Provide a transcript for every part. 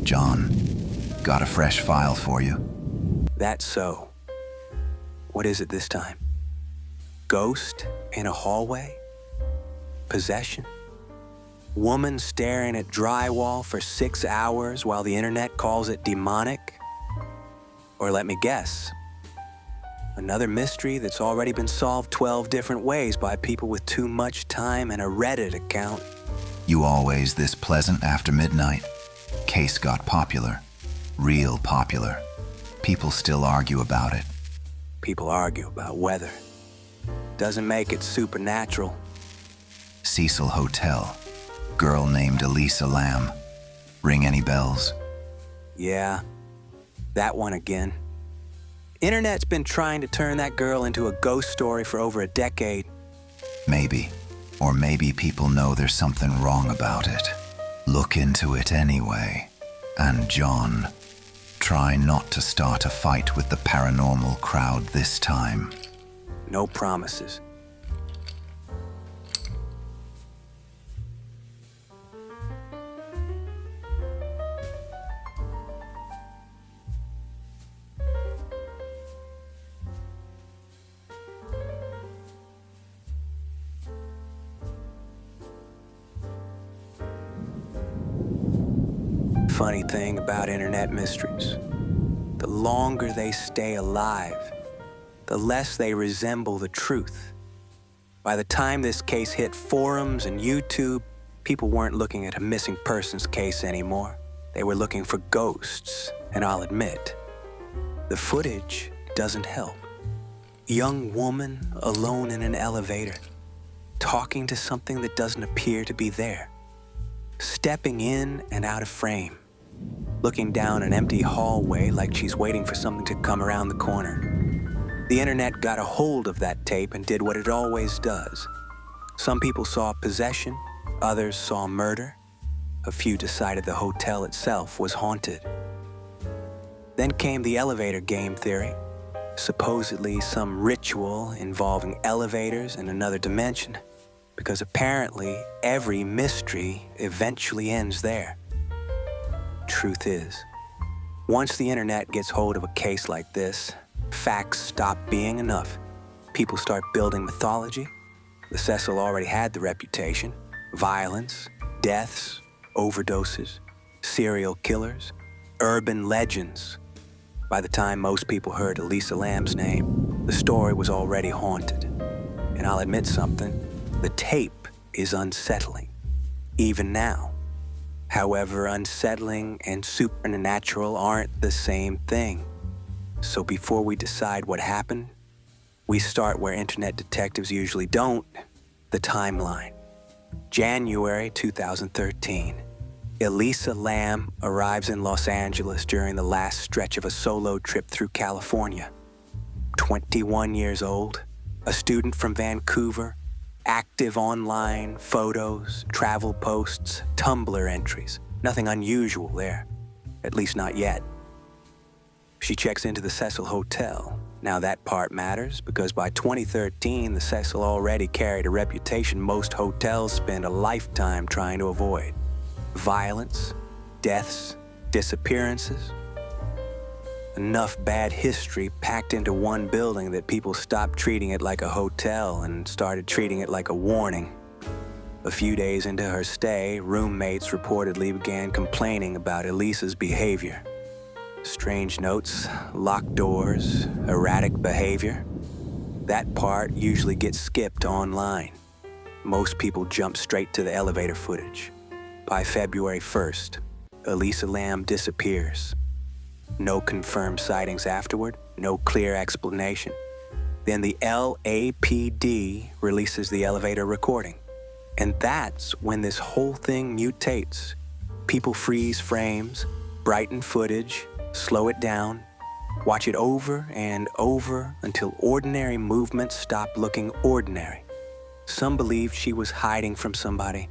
John. Got a fresh file for you. That's so. What is it this time? Ghost in a hallway? Possession? Woman staring at drywall for 6 hours while the internet calls it demonic? Or let me guess, another mystery that's already been solved 12 different ways by people with too much time and a Reddit account. You always this pleasant after midnight? Case got popular. Real popular. People still argue about it. People argue about weather. Doesn't make it supernatural. Cecil Hotel. Girl named Elisa Lam. Ring any bells? Yeah, that one again. Internet's been trying to turn that girl into a ghost story for over a decade. Maybe. Or maybe people know there's something wrong about it. Look into it anyway. And John, try not to start a fight with the paranormal crowd this time. No promises. Funny thing about internet mysteries, the longer they stay alive, the less they resemble the truth. By the time this case hit forums and YouTube, people weren't looking at a missing persons case anymore. They were looking for ghosts, and I'll admit, the footage doesn't help. Young woman alone in an elevator, talking to something that doesn't appear to be there, stepping in and out of frame, looking down an empty hallway like she's waiting for something to come around the corner. The internet got a hold of that tape and did what it always does. Some people saw possession, others saw murder. A few decided the hotel itself was haunted. Then came the elevator game theory, supposedly some ritual involving elevators in another dimension, because apparently every mystery eventually ends there. Truth is, once the internet gets hold of a case like this, facts stop being enough. People start building mythology. The Cecil already had the reputation. Violence, deaths, overdoses, serial killers, urban legends. By the time most people heard Elisa Lam's name, the story was already haunted. And I'll admit something, the tape is unsettling, even now. However, unsettling and supernatural aren't the same thing. So before we decide what happened, we start where internet detectives usually don't, the timeline. January 2013. Elisa Lam arrives in Los Angeles during the last stretch of a solo trip through California. 21 years old, a student from Vancouver, active online, photos, travel posts, Tumblr entries. Nothing unusual there, at least not yet. She checks into the Cecil Hotel. Now that part matters because by 2013, the Cecil already carried a reputation most hotels spend a lifetime trying to avoid. Violence, deaths, disappearances. Enough bad history packed into one building that people stopped treating it like a hotel and started treating it like a warning. A few days into her stay, roommates reportedly began complaining about Elisa's behavior. Strange notes, locked doors, erratic behavior. That part usually gets skipped online. Most people jump straight to the elevator footage. By February 1st, Elisa Lam disappears. No confirmed sightings afterward, no clear explanation. Then the LAPD releases the elevator recording. And that's when this whole thing mutates. People freeze frames, brighten footage, slow it down, watch it over and over until ordinary movements stop looking ordinary. Some believed she was hiding from somebody.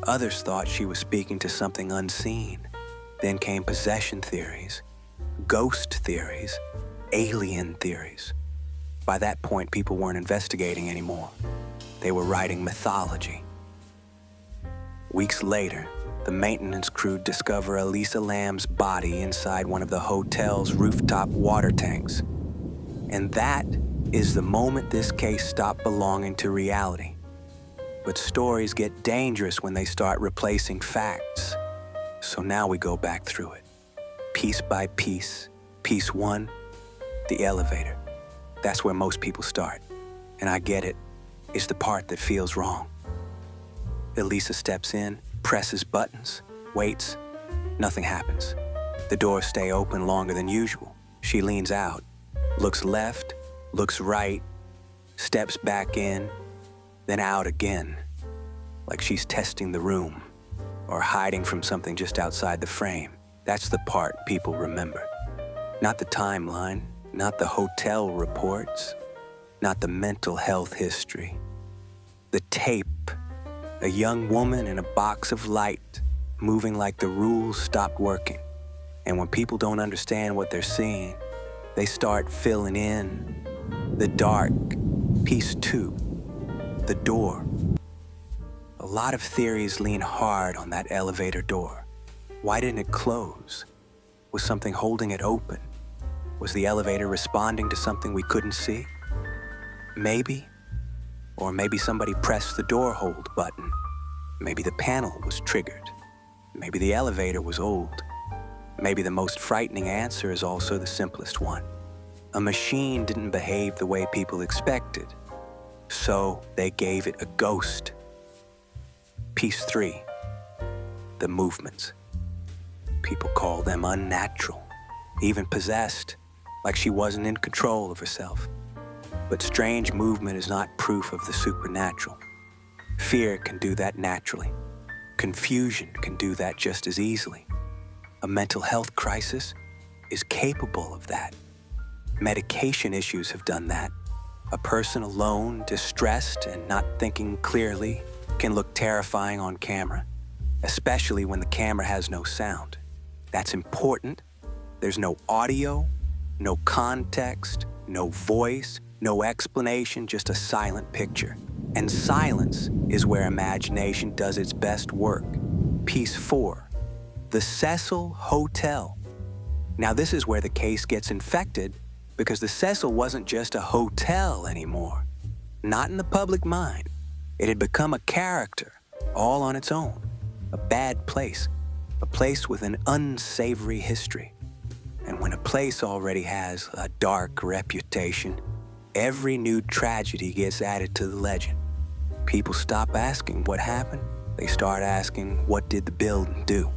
Others thought she was speaking to something unseen. Then came possession theories, ghost theories, alien theories. By that point, people weren't investigating anymore. They were writing mythology. Weeks later, the maintenance crew discover Elisa Lam's body inside one of the hotel's rooftop water tanks. And that is the moment this case stopped belonging to reality. But stories get dangerous when they start replacing facts. So now we go back through it, piece by piece. Piece 1, the elevator. That's where most people start. And I get it. It's the part that feels wrong. Elisa steps in, presses buttons, waits. Nothing happens. The doors stay open longer than usual. She leans out, looks left, looks right, steps back in, then out again, like she's testing the room or hiding from something just outside the frame. That's the part people remember. Not the timeline, not the hotel reports, not the mental health history. The tape, a young woman in a box of light, moving like the rules stopped working. And when people don't understand what they're seeing, they start filling in. The dark, piece 2, the door. A lot of theories lean hard on that elevator door. Why didn't it close? Was something holding it open? Was the elevator responding to something we couldn't see? Maybe. Or maybe somebody pressed the door hold button. Maybe the panel was triggered. Maybe the elevator was old. Maybe the most frightening answer is also the simplest one. A machine didn't behave the way people expected, so they gave it a ghost. Piece 3, the movements. People call them unnatural, even possessed, like she wasn't in control of herself. But strange movement is not proof of the supernatural. Fear can do that naturally. Confusion can do that just as easily. A mental health crisis is capable of that. Medication issues have done that. A person alone, distressed and not thinking clearly, can look terrifying on camera, especially when the camera has no sound. That's important. There's no audio, no context, no voice, no explanation, just a silent picture. And silence is where imagination does its best work. Piece 4, the Cecil Hotel. Now this is where the case gets infected because the Cecil wasn't just a hotel anymore. Not in the public mind. It had become a character, all on its own. A bad place. A place with an unsavory history. And when a place already has a dark reputation, every new tragedy gets added to the legend. People stop asking what happened. They start asking, what did the building do?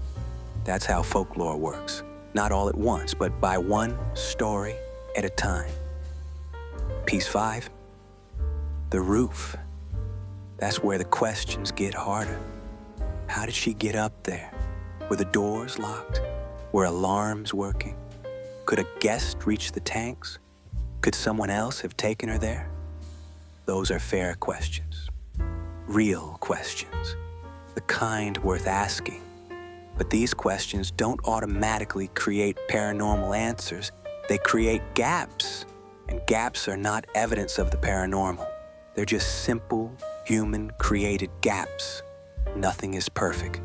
That's how folklore works. Not all at once, but by one story at a time. Piece 5, the roof. That's where the questions get harder. How did she get up there? Were the doors locked? Were alarms working? Could a guest reach the tanks? Could someone else have taken her there? Those are fair questions. Real questions. The kind worth asking. But these questions don't automatically create paranormal answers. They create gaps. And gaps are not evidence of the paranormal. They're just simple, human-created gaps. Nothing is perfect.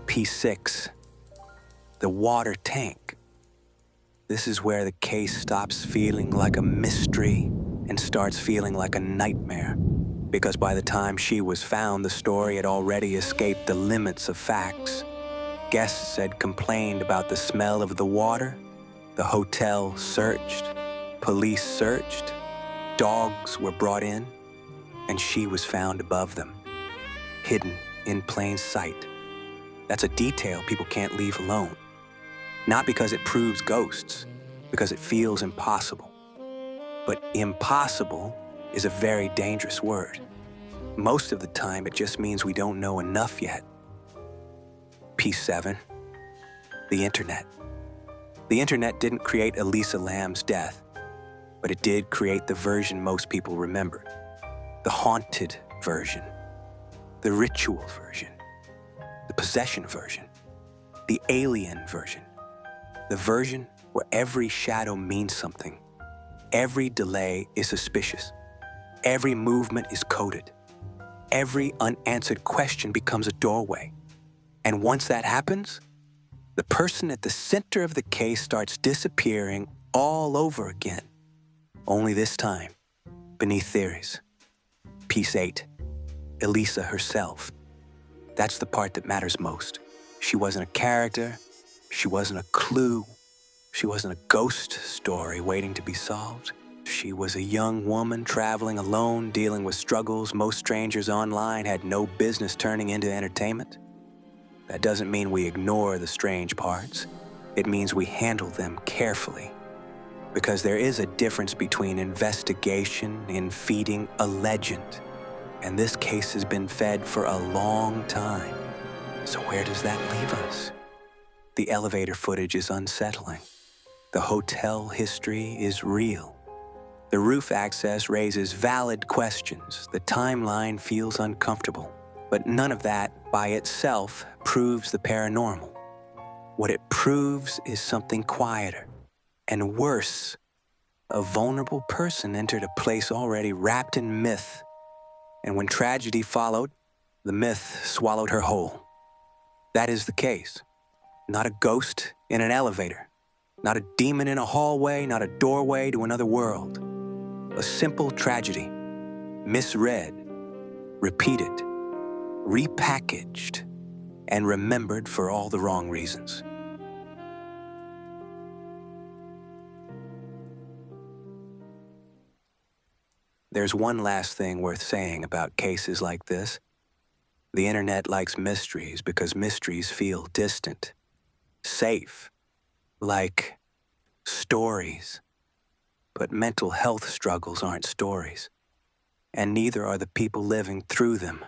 Piece 6, the water tank. This is where the case stops feeling like a mystery and starts feeling like a nightmare. Because by the time she was found, the story had already escaped the limits of facts. Guests had complained about the smell of the water. The hotel searched. Police searched. Dogs were brought in. And she was found above them, hidden in plain sight. That's a detail people can't leave alone. Not because it proves ghosts, because it feels impossible. But impossible is a very dangerous word. Most of the time, it just means we don't know enough yet. Piece 7, the internet. The internet didn't create Elisa Lam's death, but it did create the version most people remember. The haunted version, the ritual version, the possession version, the alien version, the version where every shadow means something. Every delay is suspicious. Every movement is coded. Every unanswered question becomes a doorway. And once that happens, the person at the center of the case starts disappearing all over again. Only this time, beneath theories. Piece 8, Elisa herself. That's the part that matters most. She wasn't a character, she wasn't a clue, she wasn't a ghost story waiting to be solved. She was a young woman traveling alone, dealing with struggles most strangers online had no business turning into entertainment. That doesn't mean we ignore the strange parts. It means we handle them carefully. Because there is a difference between investigation and feeding a legend. And this case has been fed for a long time. So where does that leave us? The elevator footage is unsettling. The hotel history is real. The roof access raises valid questions. The timeline feels uncomfortable. But none of that by itself proves the paranormal. What it proves is something quieter and worse. A vulnerable person entered a place already wrapped in myth. And when tragedy followed, the myth swallowed her whole. That is the case. Not a ghost in an elevator. Not a demon in a hallway, not a doorway to another world. A simple tragedy, misread, repeated, repackaged, and remembered for all the wrong reasons. There's one last thing worth saying about cases like this. The internet likes mysteries because mysteries feel distant, safe, like stories. But mental health struggles aren't stories, and neither are the people living through them.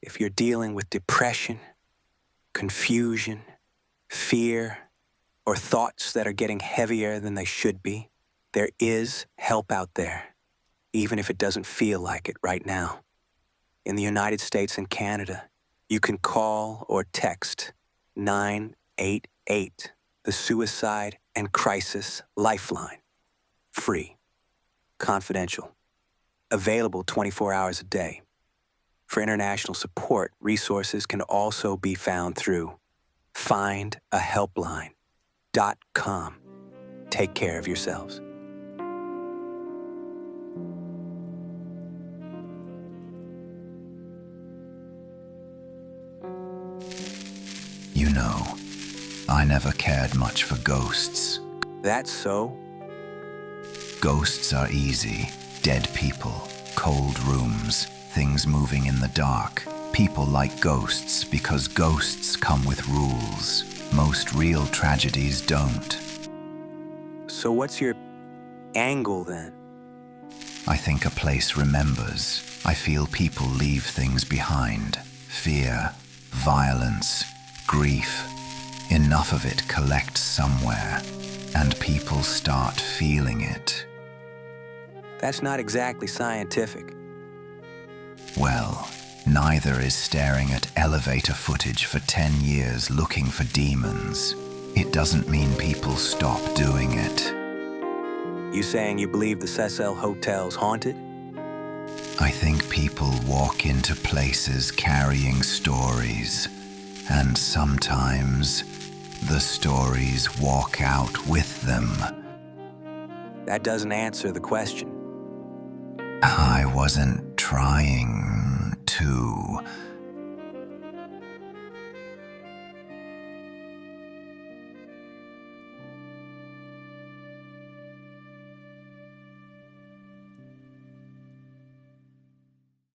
If you're dealing with depression, confusion, fear, or thoughts that are getting heavier than they should be, there is help out there, even if it doesn't feel like it right now. In the United States and Canada, you can call or text 988, the Suicide and Crisis Lifeline. Free, confidential, available 24 hours a day. For international support, resources can also be found through findahelpline.com. Take care of yourselves. You know, I never cared much for ghosts. That's so. Ghosts are easy. Dead people, cold rooms, things moving in the dark. People like ghosts because ghosts come with rules. Most real tragedies don't. So what's your angle then? I think a place remembers. I feel people leave things behind. Fear, violence, grief. Enough of it collects somewhere, and people start feeling it. That's not exactly scientific. Well, neither is staring at elevator footage for 10 years looking for demons. It doesn't mean people stop doing it. You saying you believe the Cecil Hotel's haunted? I think people walk into places carrying stories, and sometimes the stories walk out with them. That doesn't answer the question. I wasn't trying to.